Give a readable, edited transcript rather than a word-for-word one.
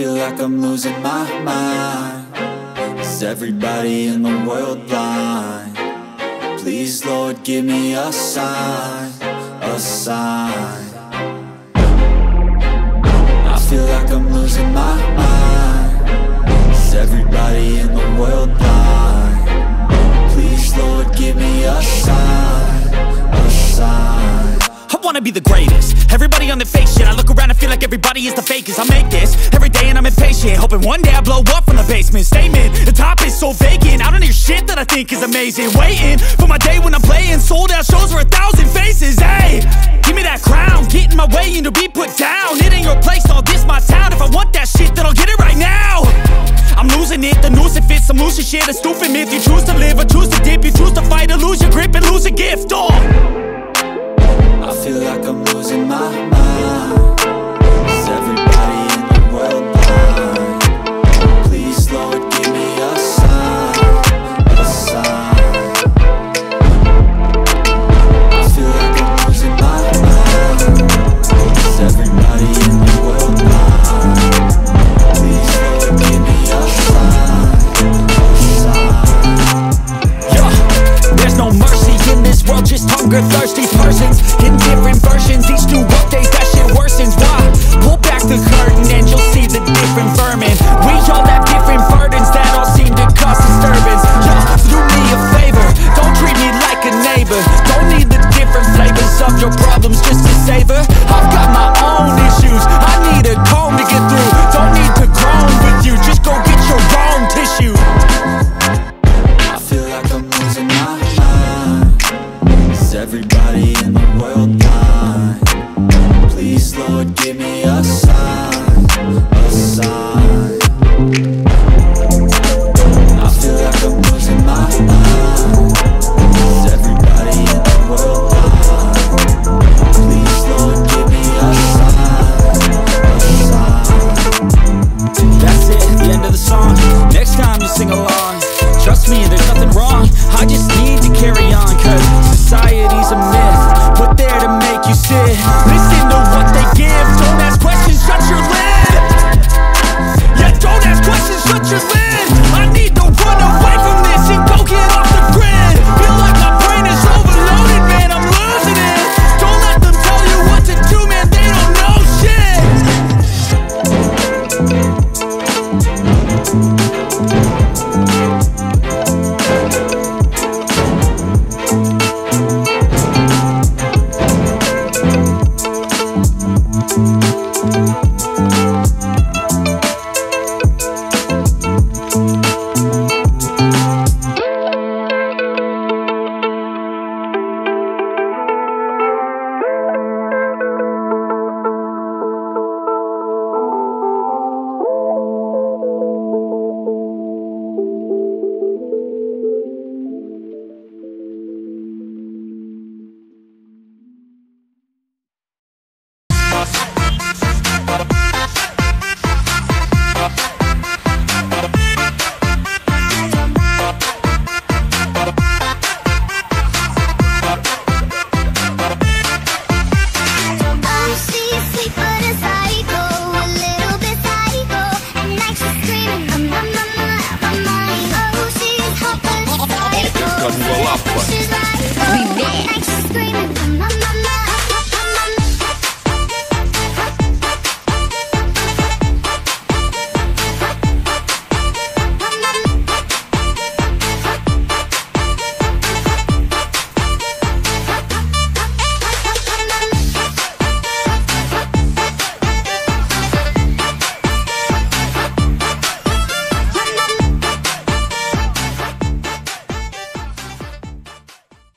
feel like I'm losing my mind. Is everybody in the world blind? Please, Lord, give me a sign, a sign. I feel like I'm losing my mind. Is everybody in the world blind? Please, Lord, give me a sign, a sign. I wanna be the greatest. Everybody on the fake shit. I look around and feel like everybody is the fakest. I make this every day and I'm impatient, hoping one day I blow up from the basement. Statement, the top is so vacant. I don't hear shit that I think is amazing. Waiting for my day when I'm playing sold out shows for 1,000 faces. Hey, give me that crown, get in my way and to be put down. It ain't your place, all this my town. If I want that shit, then I'll get it right now. I'm losing it, the noose it fits. I'm losing shit, a stupid myth. You choose to live or choose to dip. You choose to fight or lose your grip and lose a gift. Oh,